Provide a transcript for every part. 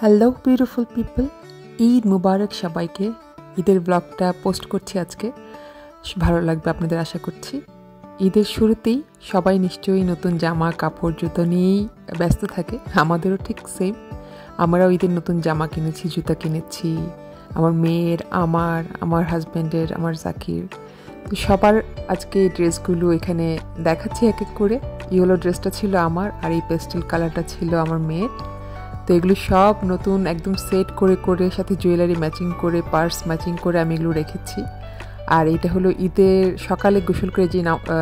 Hello beautiful people, Eid মুবারক সবাইকে। ঈদের ব্লগটা পোস্ট করছি আজকে, ভালো লাগবে আপনাদের আশা করছি। ঈদের শুরুতেই সবাই নিশ্চয়ই নতুন জামা কাপড় জুতো নিয়েই ব্যস্ত থাকে, আমাদেরও ঠিক সেম। আমরাও ঈদের নতুন জামা কিনেছি, জুতা কিনেছি, আমার মেয়ের, আমার হাজব্যান্ডের, আমার জাকির। তো সবার আজকে এই ড্রেসগুলো এখানে দেখাচ্ছি এক এক করে। ইয়েলো ড্রেসটা ছিল আমার, আর এই পেস্টেল কালারটা ছিল আমার মেয়ের। তো এগুলো সব নতুন একদম সেট করে করে, সাথে জুয়েলারি ম্যাচিং করে, পার্স ম্যাচিং করে আমি এগুলো রেখেছি। আর এটা হলো ঈদের সকালে গোসল করে যে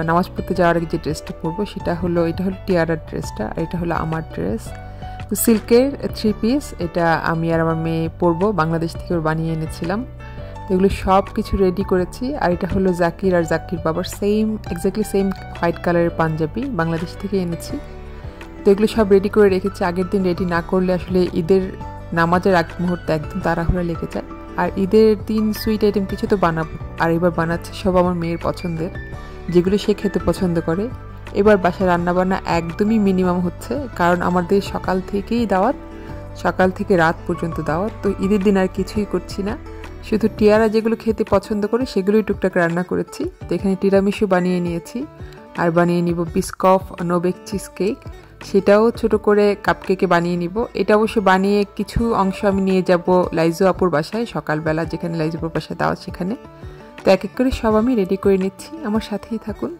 নামাজ পড়তে যাওয়ার আগে যে ড্রেসটা পরবো এটা হলো টিয়ারার ড্রেসটা, আর এটা হলো আমার ড্রেস। তো সিল্কের 3 পিস, এটা আমি আর আমার মেয়ে পরবো, বাংলাদেশ থেকে ওর বানিয়ে এনেছিলাম। তো এগুলো সব কিছু রেডি করেছি। আর এটা হলো জাকির আর জাকির বাবার এক্স্যাক্টলি সেম হোয়াইট কালারের পাঞ্জাবি, বাংলাদেশ থেকে এনেছি। তো এগুলো সব রেডি করে রেখেছি। আগের দিন রেডি না করলে আসলে ঈদের নামাজের আগ মুহূর্তে একদম তাড়াহুড়া লেগে যায়। আর ঈদের দিন সুইট আইটেম কিছু তো বানাবো, আর এবার বানাচ্ছি সব আমার মেয়ের পছন্দের, যেগুলো সে খেতে পছন্দ করে। এবার বাসায় রান্নাবান্না একদমই মিনিমাম হচ্ছে, কারণ আমাদের সকাল থেকেই দাওয়াত, সকাল থেকে রাত পর্যন্ত দাওয়াত। তো ঈদের দিন আর কিছুই করছি না, শুধু টিয়ারা যেগুলো খেতে পছন্দ করে সেগুলোই টুকটাক রান্না করেছি। তো এখানে টিরামিসু বানিয়ে নিয়েছি, আর বানিয়ে নিব বিস্কফ নোবেক চিজ কেক, সেটাও ছোট করে কাপকেকে বানিয়ে নিব। এটা অবশ্য বানিয়ে কিছু অংশ আমি নিয়ে যাব লাইজু আপুর বাসায় সকালবেলা, যেখানে লাইজু আপুর বাসায় দাওয়াত সেখানে। তো এক এক করে সব আমি রেডি করে নিচ্ছি, আমার সাথেই থাকুন।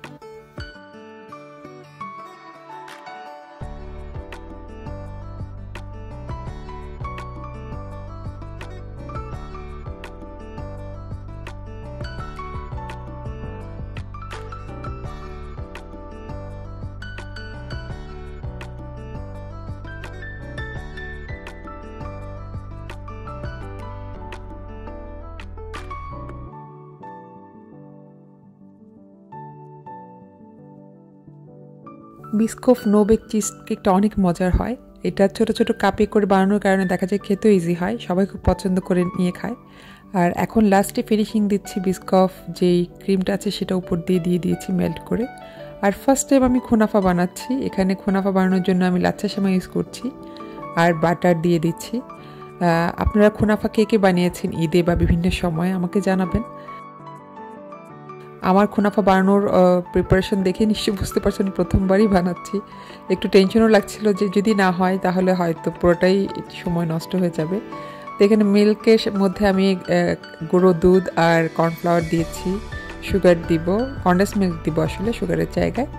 বিস্কফ নোবেক চিজ কেকটা অনেক মজার হয়। এটা ছোট ছোট কাপে করে বানানোর কারণে দেখা যায় খেতেও ইজি হয়, সবাই খুব পছন্দ করে নিয়ে খায়। আর এখন লাস্টে ফিনিশিং দিচ্ছি, বিস্কফ যেই ক্রিমটা আছে সেটা উপর দিয়ে দিয়েছি মেল্ট করে। আর ফার্স্ট টাইম আমি খুনাফা বানাচ্ছি। এখানে খুনাফা বানানোর জন্য আমি লাচ্ছা সেমাই ইউজ করছি আর বাটার দিয়ে দিচ্ছি। আপনারা খুনাফা কে কে বানিয়েছেন ঈদে বা বিভিন্ন সময় আমাকে জানাবেন। আমার খুনাফা বানানোর প্রিপারেশন দেখে নিশ্চয়ই বুঝতে পারছেন প্রথমবারই বানাচ্ছি। একটু টেনশনও লাগছিল যে যদি না হয় তাহলে হয়তো পুরোটাই সময় নষ্ট হয়ে যাবে। তো এখানে মিল্কের মধ্যে আমি গুঁড়ো দুধ আর কর্নফ্লাওয়ার দিয়েছি, সুগার দিব, কন্ডেন্স মিল্ক দিব আসলে সুগারের জায়গায়।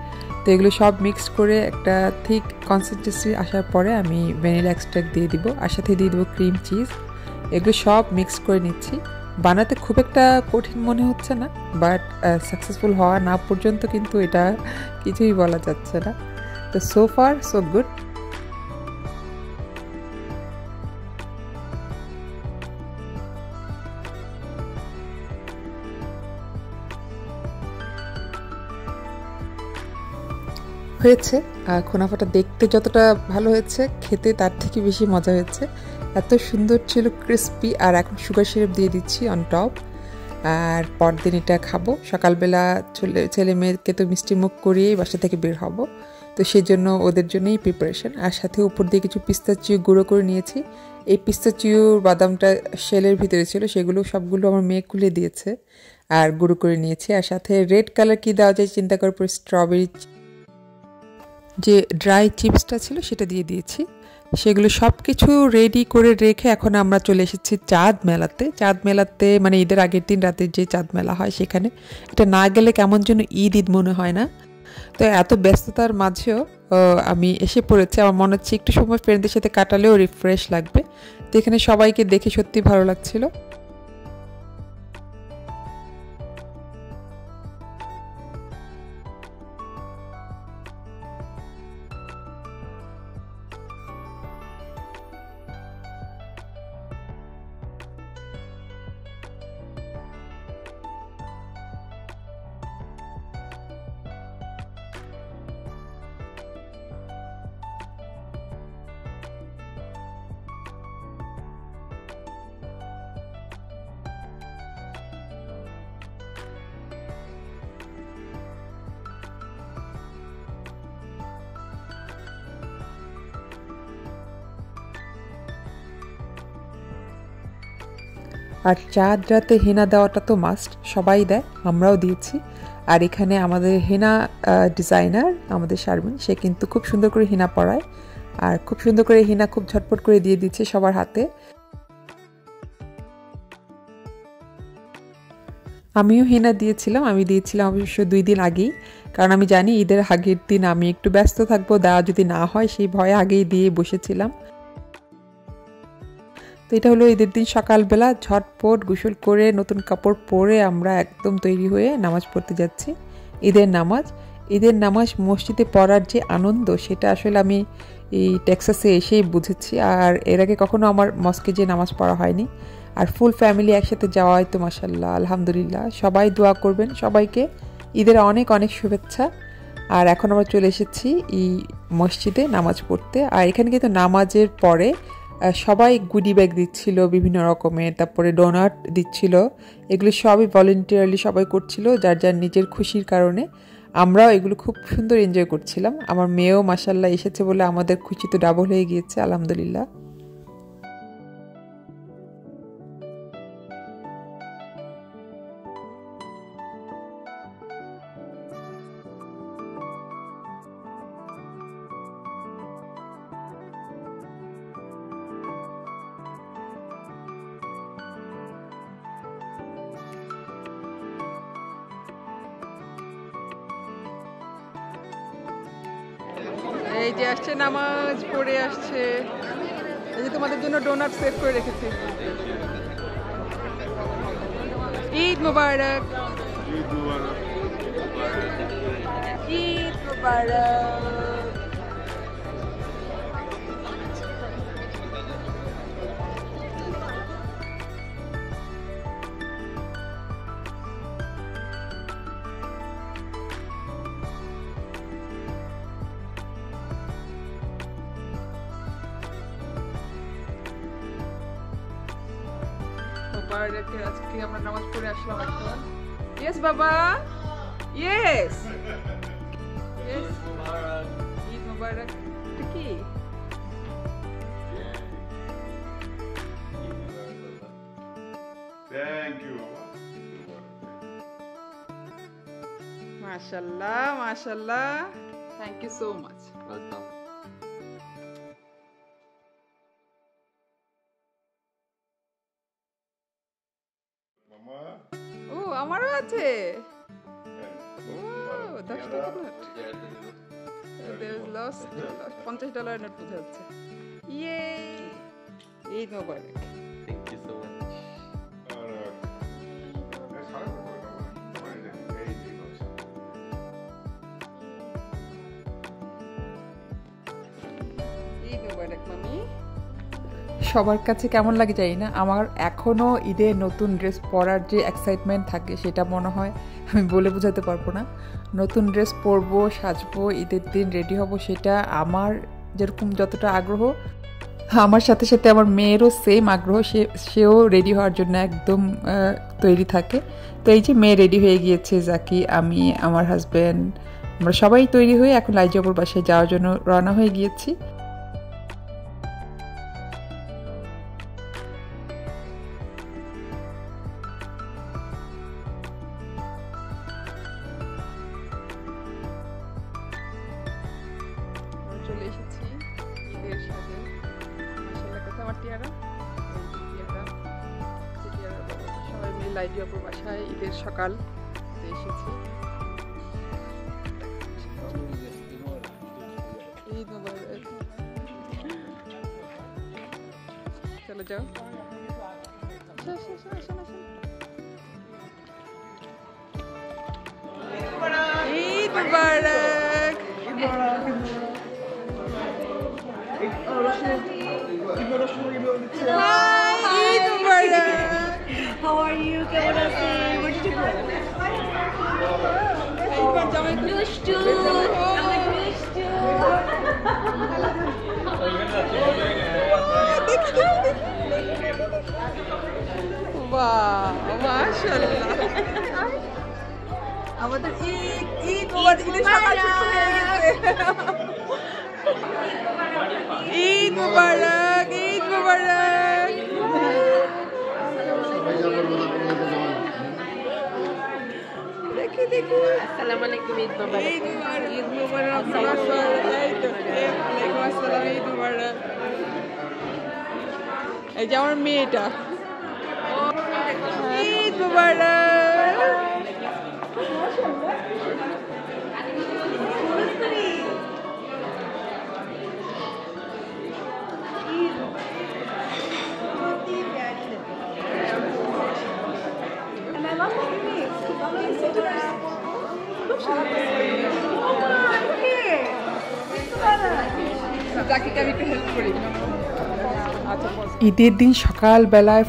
তো এগুলো সব মিক্স করে একটা ঠিক কনসিস্টেন্সি আসার পরে আমি ভ্যানিলা এক্সট্রাক্ট দিয়ে দিব, আর সাথে দিয়ে দেবো ক্রিম চিজ। এগুলো সব মিক্স করে নিচ্ছি। বানাতে খুব একটা কঠিন মনে হচ্ছে না, বাট সাকসেসফুল হওয়া না পর্যন্ত কিন্তু এটা কিছুই বলা যাচ্ছে না। তো সো ফার সো গুড। হয়েছে, খুনাফাটা দেখতে যতটা ভালো হয়েছে, খেতে তার থেকে বেশি মজা হয়েছে। এত সুন্দর ছিল, ক্রিস্পি। আর এখন সুগার সিরাপ দিয়ে দিচ্ছি অন টপ। আর পরদিন এটা খাবো সকালবেলা। ছেলে মেয়েকে তো মিষ্টি মুখ করিয়েই বাসা থেকে বের হব, তো সেই জন্য ওদের জন্যই প্রিপারেশন। আর সাথে উপর দিয়ে কিছু পিস্তাচিও গুঁড়ো করে নিয়েছি। এই পিস্তাচিওর বাদামটা শেলের ভিতরে ছিল, সেগুলো সবগুলো আমার মেয়ে খুলে দিয়েছে আর গুঁড়ো করে নিয়েছি। আর সাথে রেড কালার কি দেওয়া যায় চিন্তা করার পর স্ট্রবেরি যে ড্রাই চিপসটা ছিল সেটা দিয়ে দিয়েছি। সেগুলো সব কিছু রেডি করে রেখে এখন আমরা চলে এসেছি চাঁদ মেলাতে, মানে ঈদের আগের দিন রাতে যে চাঁদ মেলা হয় সেখানে। এটা না গেলে কেমন যেন ঈদ মনে হয় না। তো এত ব্যস্ততার মাঝেও আমি এসে পড়েছি। আমার মনে হচ্ছে একটু সময় ফ্রেন্ডদের সাথে কাটালেও রিফ্রেশ লাগবে। তো এখানে সবাইকে দেখে সত্যি ভালো লাগছিল। আর চাঁদ রাতে হেনা দেওয়াটা তো মাস্ট, সবাই দেয়, আমরাও দিয়েছি। আর এখানে আমাদের হেনা ডিজাইনার আমাদের শারমিন, সে কিন্তু খুব সুন্দর করে হেনা পরায় আর খুব সুন্দর করে হেনা খুব ঝটপট করে দিয়ে দিচ্ছে সবার হাতে। আমিও হেনা দিয়েছিলাম, আমি দিয়েছিলাম অবশ্য 2 দিন আগেই, কারণ আমি জানি ঈদের আগের দিন আমি একটু ব্যস্ত থাকবো, দেওয়া যদি না হয় সেই ভয়ে আগেই দিয়ে বসেছিলাম। তো এটা হলো ঈদের দিন সকালবেলা ঝটপট গোসল করে নতুন কাপড় পরে আমরা একদম তৈরি হয়ে নামাজ পড়তে যাচ্ছি। ঈদের নামাজ মসজিদে পড়ার যে আনন্দ সেটা আসলে আমি এই টেক্সাসে এসেই বুঝেছি। আর এর আগে কখনো আমার মস্কে যে নামাজ পড়া হয়নি, আর ফুল ফ্যামিলি একসাথে যাওয়া হয় তো মাশাআল্লাহ আলহামদুলিল্লাহ। সবাই দোয়া করবেন, সবাইকে ঈদের অনেক অনেক শুভেচ্ছা। আর এখন আমরা চলে এসেছি এই মসজিদে নামাজ পড়তে। আর এখানে কিন্তু নামাজের পরে সবাই গুডি ব্যাগ দিচ্ছিল বিভিন্ন রকমের, তারপরে ডোনাট দিচ্ছিল, এগুলো সবই ভলেন্টিয়ারলি সবাই করছিল যার যার নিজের খুশির কারণে। আমরাও এগুলো খুব সুন্দর এনজয় করছিলাম। আমার মেয়েও মাশাআল্লাহ এসেছে বলে আমাদের খুশি তো ডাবল হয়ে গিয়েছে আলহামদুলিল্লাহ। এই যে আসছে, নামাজ পড়ে আসছে, এই যে তোমাদের জন্য ডোনাট সেভ করে রেখেছি। ঈদ মুবারক, ঈদ মুবারক। আজকে আমরা নামাজ পড়ে আসলাম এখন। ইয়েস বাবা, ইয়েস ইয়েস, ঈদ মুবারক। কি থ্যাংক ইউ, মাশাআল্লাহ মাশাআল্লাহ, thank you so much, welcome. ও আমারও আছে, ও 10 টাকা নোট, $50 নোট বোঝা যাচ্ছে। ইয়ে, ঈদ মোবারক। Thank you so much. Eid মোবারক মামি। সবার কাছে কেমন লাগে জানি না, আমার এখনও ঈদের নতুন ড্রেস পরার যে এক্সাইটমেন্ট থাকে সেটা মনে হয় আমি বলে বোঝাতে পারবো না। নতুন ড্রেস পরবো, সাজবো, ঈদের দিন রেডি হব, সেটা আমার যেরকম যতটা আগ্রহ, আমার সাথে সাথে আমার মেয়েরও সেম আগ্রহ, সেও রেডি হওয়ার জন্য একদম তৈরি থাকে। তো এই যে মেয়ে রেডি হয়ে গিয়েছে, জাকি, আমি, আমার হাজব্যান্ড, আমরা সবাই তৈরি হয়ে এখন লাইজাপুর বাসায় যাওয়ার জন্য রওনা হয়ে গিয়েছি। চলে এসেছি ঈদের সাথে, মাশাআল্লাহ। কথা আমার টিয়ারা, সবাই মিলে লাইজাপুর বাসায় ঈদের সকাল এসেছি। ঈদ মুবারক, চলে যাও। ঈদ মুবারক। Hi, Eid Mubarak. How are you? Where did you go? News too. I'm like news too. Wow, mashallah. আমাদের ঈদ মুবারক, ঈদ মুবারক। আসসালামু আলাইকুম, ঈদ মোবারক। ঈদ মোবারক, মাশাআল্লাহ। এই তো, ওয়ালাইকুম আসসালাম, ঈদ মোবারক। এই যে আমার মেয়েটা, ঈদ মোবারক। জাকিকে আমি একটু হেল্প করি। ঈদের দিন সকালবেলায়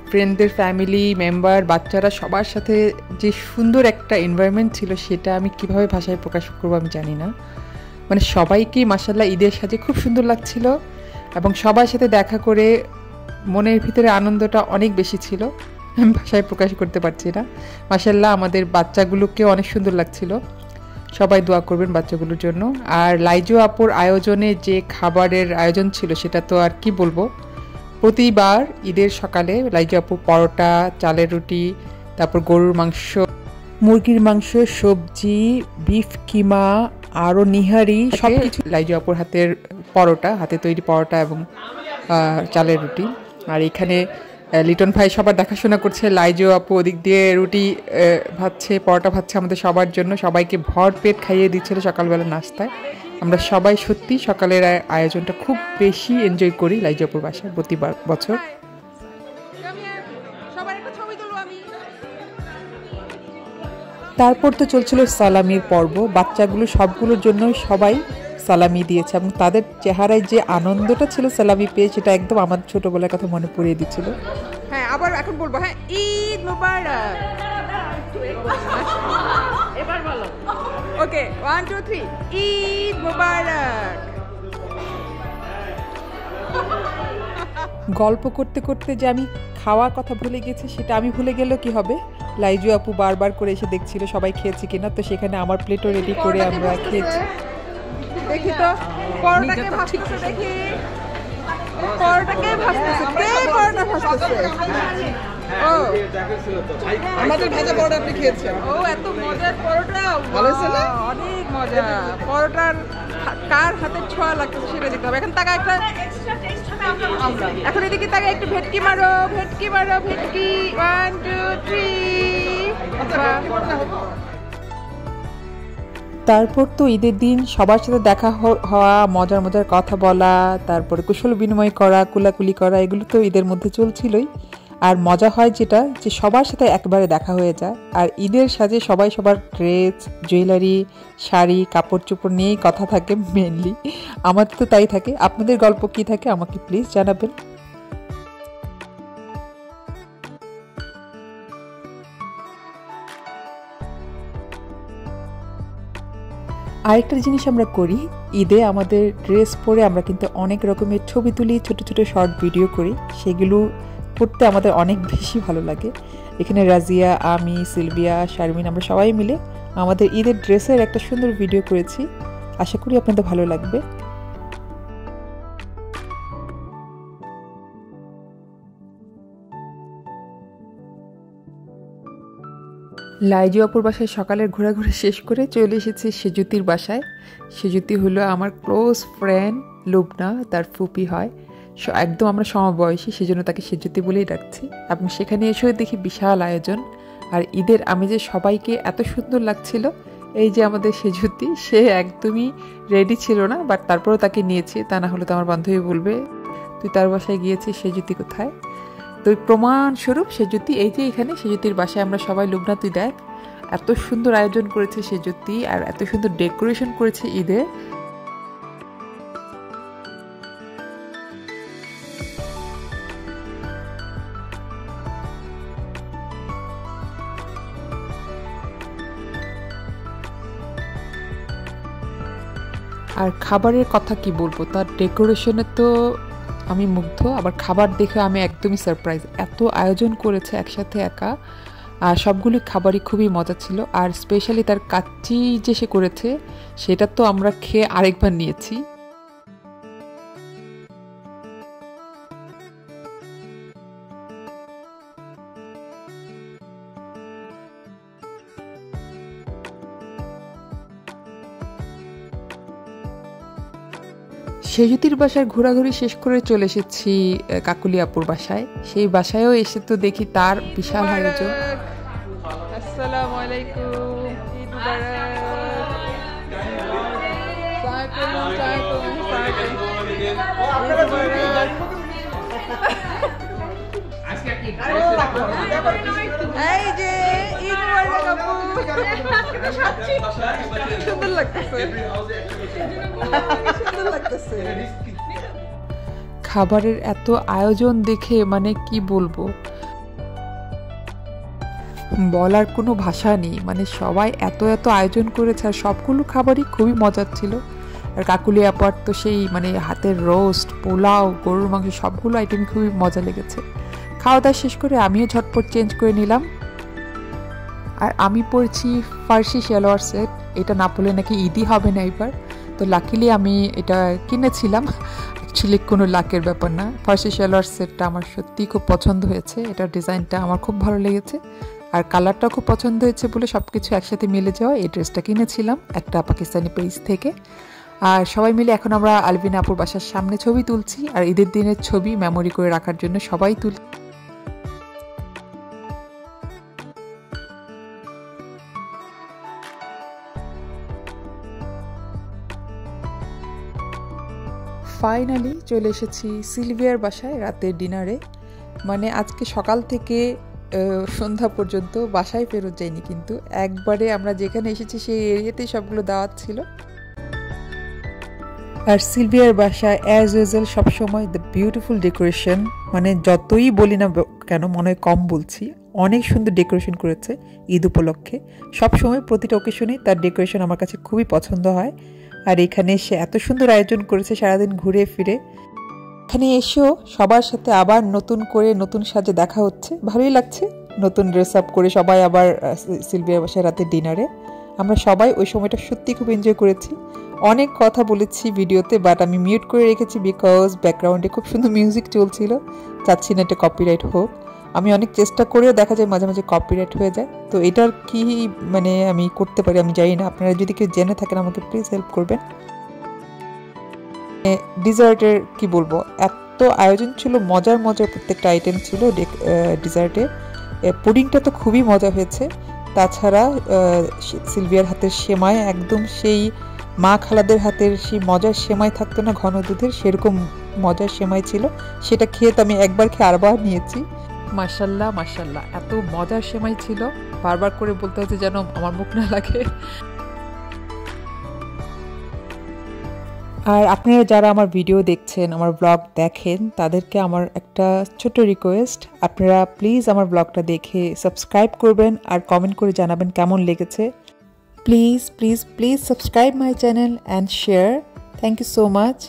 ফ্রেন্ডদের ফ্যামিলি মেম্বার বাচ্চারা সবার সাথে যে সুন্দর একটা এনভায়রনমেন্ট ছিল সেটা আমি কিভাবে ভাষায় প্রকাশ করবো আমি জানি না। মানে সবাইকেই মাশাআল্লাহ ঈদের সাজে খুব সুন্দর লাগছিল এবং সবার সাথে দেখা করে মনের ভিতরে আনন্দটা অনেক বেশি ছিল, আমি ভাষায় প্রকাশ করতে পারছি না। মাশাআল্লাহ আমাদের বাচ্চাগুলোকে অনেক সুন্দর লাগছিল। সবাই দোয়া করবেন বাচ্চাগুলোর জন্য। আর লাইজু আপুর আয়োজনে যে খাবারের আয়োজন ছিল সেটা তো আর কি বলবো। প্রতিবার ঈদের সকালে লাইজু আপু পরোটা, চালের রুটি, তারপর গরুর মাংস, মুরগির মাংস, সবজি, বিফ কিমা, আরও নিহারি সব কিছু লাইজু আপুর হাতে তৈরি পরোটা এবং চালের রুটি। আর এখানে লিটন ভাই সবার দেখাশোনা করছে, লাইজু আপু ওদিক দিয়ে রুটি ভাজছে, পরোটা ভাজছে আমাদের সবার জন্য, সবাইকে ভর পেট খাইয়ে দিচ্ছিল সকালবেলা নাস্তায়। আমরা সবাই সত্যি সকালের আয়োজনটা খুব বেশি এনজয় করি লাইজু আপুর বাসায় প্রতি বছর। তারপর তো চলছিল সালামির পর্ব। বাচ্চাগুলো সবগুলোর জন্য সবাই সালামি দিয়েছে এবং তাদের চেহারায় যে আনন্দটা ছিল সালামি পেয়ে সেটা একদম আমার ছোটবেলার কথা মনে পড়িয়ে দিচ্ছিল। হ্যাঁ, আবার এখন বলবো। হ্যাঁ, ঈদ মোবারক। এবার বলো। ওকে, 1 2 3, ঈদ মোবারক। গল্প করতে করতে যে আমি খাওয়ার কথা ভুলে গেছি সেটা আমি ভুলে গেলেও কি হবে। লাইজু আপু বারবার করে এসে দেখছিল সবাই খেয়েছি কিনা, তো সেখানে আমার প্লেটও রেডি করে আমরা খেয়েছি। দেখি তো পরোটাকে ভাজতেছে, দেখি পরোটাকে ভাজতেছে। কে পরোটা ভাজতেছে? ও, আমাদের ভাজা পরোটা আপনি খেয়েছেন? ও, এত মজার পরোটা, ভালো হয়েছে না? অনেক মজা। পরোটার কার হাতের ছোঁয়া লাগতেছে সেটা দেখতে হবে। এখন তাকে একটা এখন এদিকে তাকে একটু ভেটকি মারো, ভেটকি মারো, ভেটকি। 1 2 3। তারপর তো ঈদের দিন সবার সাথে দেখা হওয়া, মজার মজার কথা বলা, তারপরে কুশল বিনিময় করা, কুলাকুলি করা, এগুলো তো ঈদের মধ্যে চলছিলই। আর মজা হয় যেটা যে সবার সাথে একবারে দেখা হয়ে যায়। আর ঈদের সাজে সবাই সবার ড্রেস, জুয়েলারি, শাড়ি, কাপড় চোপড় নিয়েই কথা থাকে মেনলি। আমাদের তো তাই থাকে। আপনাদের গল্প কি থাকে আমাকে প্লিজ জানাবেন। আরেকটা জিনিস আমরা করি, ঈদে আমাদের ড্রেস পরে আমরা কিন্তু অনেক রকমের ছবি তুলি, ছোট ছোট শর্ট ভিডিও করি। সেগুলো করতে আমাদের অনেক বেশি ভালো লাগে। এখানে রাজিয়া, আমি, সিলভিয়া, শারমিন আমরা সবাই মিলে আমাদের ঈদের ড্রেসের একটা সুন্দর ভিডিও করেছি। আশা করি আপনাদের ভালো লাগবে। লাইজু আপুর বাসায় সকালের ঘোরাঘুরি শেষ করে চলে এসেছি সেজুতির বাসায়। সেজুতি হলো আমার ক্লোজ ফ্রেন্ড লুবনা, তার ফুপি হয়। একদম আমরা সমবয়সী, সেজন্য তাকে সেজুতি বলেই ডাকছি। এবং সেখানে এসেও দেখি বিশাল আয়োজন। আর ঈদের আমেজে সবাইকে এত সুন্দর লাগছিল। এই যে আমাদের সেজুতি, সে একদমই রেডি ছিল না, বাট তারপরেও তাকে নিয়েছি। তা না হলে তো আমার বান্ধবী বলবে তুই তার বাসায় গিয়েছিস, সেজুতি কোথায়। তো প্রমাণস্বরূপ সেজুতি এই যে এখানে সেজুতির বাসায় আমরা সবাই। লুবনা তুই দেখ, এত সুন্দর আয়োজন করেছে সেজুতি আর এত সুন্দর ডেকোরেশন করেছে ঈদে। আর খাবারের কথা কি বলবো, তার ডেকোরেশনে তো আমি মুগ্ধ। আবার খাবার দেখে আমি একদমই সারপ্রাইজ, এত আয়োজন করেছে একসাথে একা। আর সবগুলি খাবারই খুবই মজা ছিল। আর স্পেশালি তার কাচ্চি যে সে করেছে সেটা তো আমরা খেয়ে আরেকবার নিয়েছি। সেজুতির বাসার ঘোরাঘুরি শেষ করে চলে এসেছি কাকুলি আপুর বাসায়। সেই বাসায়ও এসে তো দেখি তার বিশাল আয়োজন। আসসালামু আলাইকুম, ঈদ এই যে ঈদ মুবারক আপু, সুন্দর লাগতেছে, সুন্দর লাগতেছে। খাবারের এত আয়োজন দেখে মানে কি বলবো, বলার কোনো ভাষা নেই। মানে সবাই এত এত আয়োজন করেছে আর সবগুলো খাবারই খুবই মজার ছিল। আর কাকুলি আপার তো সেই মানে হাতের রোস্ট, পোলাও, গরুর মাংস সবগুলো আইটেম খুবই মজা লেগেছে। খাওয়া দাওয়া শেষ করে আমিও ঝটপট চেঞ্জ করে নিলাম। আর আমি পরেছি ফার্সি সালোয়ার সেট। এটা না পরলে নাকি ঈদই হবে না এবার। তো লাকিলি আমি এটা কিনেছিলাম, অ্যাকচুয়ালি কোনো লাকের ব্যাপার না। ফার্সি সালোয়ার সেটটা আমার সত্যিই খুব পছন্দ হয়েছে। এটার ডিজাইনটা আমার খুব ভালো লেগেছে আর কালারটা খুব পছন্দ হয়েছে বলে সব কিছু একসাথে মিলে যাওয়া এই ড্রেসটা কিনেছিলাম একটা পাকিস্তানি পেজ থেকে। আর সবাই মিলে এখন আমরা আলবিনা আপুর বাসার সামনে ছবি তুলছি। আর ঈদের দিনের ছবি মেমোরি করে রাখার জন্য সবাই তুলছি। ফাইনালি চলে এসেছি সিলভিয়ার বাসায় রাতের ডিনারে। মানে আজকে সকাল থেকে সন্ধ্যা পর্যন্ত বাসায় ফেরত যাইনি, কিন্তু একবারে আমরা যেখানে এসেছি সেই এরিয়াতেই সবগুলো দাওয়াত ছিল। আর সিলভিয়ার বাসায় অ্যাজ ইউজুয়াল সবসময় দ্য বিউটিফুল ডেকোরেশন। মানে যতই বলি না কেন মনে হয় কম বলছি, অনেক সুন্দর ডেকোরেশন করেছে ঈদ উপলক্ষে। সবসময় প্রতিটা অকেশনেই তার ডেকোরেশন আমার কাছে খুবই পছন্দ হয়। আর এখানে এসে এত সুন্দর আয়োজন করেছে সারাদিন ঘুরে ফিরে। এখানে এসেও সবার সাথে আবার নতুন করে নতুন সাজে দেখা হচ্ছে, ভালোই লাগছে। নতুন ড্রেস আপ করে সবাই আবার সিলভিয়ার বাসায় রাতের ডিনারে। আমরা সবাই ওই সময়টা সত্যি খুব এনজয় করেছি। অনেক কথা বলেছি ভিডিওতে, বাট আমি মিউট করে রেখেছি বিকজ ব্যাকগ্রাউন্ডে খুব সুন্দর মিউজিক চলছিল, চাচ্ছি না এটা কপিরাইট হোক। আমি অনেক চেষ্টা করেও দেখা যায় মাঝে মাঝে কপিরাইট হয়ে যায়। তো এটার কি মানে আমি করতে পারি আমি জানি না, আপনারা যদি কেউ জেনে থাকেন আমাকে প্লিজ হেল্প করবেন। ডিজার্টের কি বলবো, এত আয়োজন ছিল, মজার মজার প্রত্যেকটা আইটেম ছিল ডিজার্টে। পুডিংটা তো খুবই মজা হয়েছে। তাছাড়া সিলভিয়ার হাতের সেমাই একদম সেই মা খালাদের হাতের সেই মজার সেমাই থাকতো না ঘন দুধের, সেরকম মজার সেমাই ছিল। সেটা খেয়ে তো আমি একবার খেয়ে আরবার নিয়েছি। মাশাল্লাহ মাশাল্লাহ, এত মজার সেমাই ছিল, বারবার করে বলতে হচ্ছে যেন আমার মুখ না লাগে। আর আপনারা যারা আমার ভিডিও দেখছেন, আমার ব্লগ দেখেন, তাদেরকে আমার একটা ছোট রিকোয়েস্ট, আপনারা প্লিজ আমার ব্লগটা দেখে সাবস্ক্রাইব করবেন আর কমেন্ট করে জানাবেন কেমন লেগেছে। Please please please subscribe my channel and share. Thank you so much.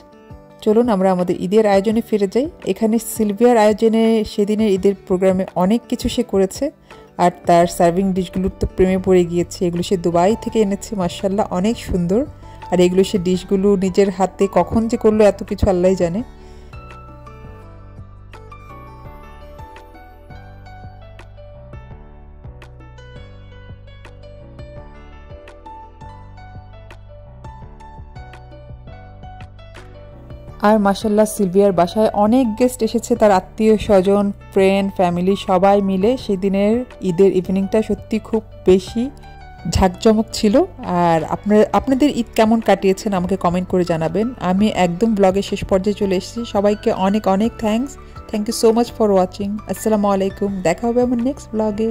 চলুন আমরা আমাদের ঈদের আয়োজনে ফিরে যাই। এখানে সিলভিয়ার আয়োজনে সেদিনের ঈদের প্রোগ্রামে অনেক কিছু সে করেছে। আর তার সার্ভিং ডিশগুলোর তো প্রেমে পড়ে গিয়েছে। এগুলো সে দুবাই থেকে এনেছে, মাশাআল্লাহ অনেক সুন্দর। আর এগুলো সে ডিশগুলো নিজের হাতে কখন যে করলো এত কিছু আল্লাহই জানে। আর মাশাআল্লাহ সিলভিয়ার বাসায় অনেক গেস্ট এসেছে, তার আত্মীয় স্বজন, ফ্রেন্ড, ফ্যামিলি সবাই মিলে। সেদিনের ঈদের ইভিনিংটা সত্যি খুব বেশি ঝাঁকজমক ছিল। আর আপনাদের ঈদ কেমন কাটিয়েছেন আমাকে কমেন্ট করে জানাবেন। আমি একদম ব্লগের শেষ পর্যায়ে চলে এসেছি। সবাইকে অনেক অনেক thank you so much for watching. আসসালামু আলাইকুম, দেখা হবে আমার নেক্সট ব্লগে।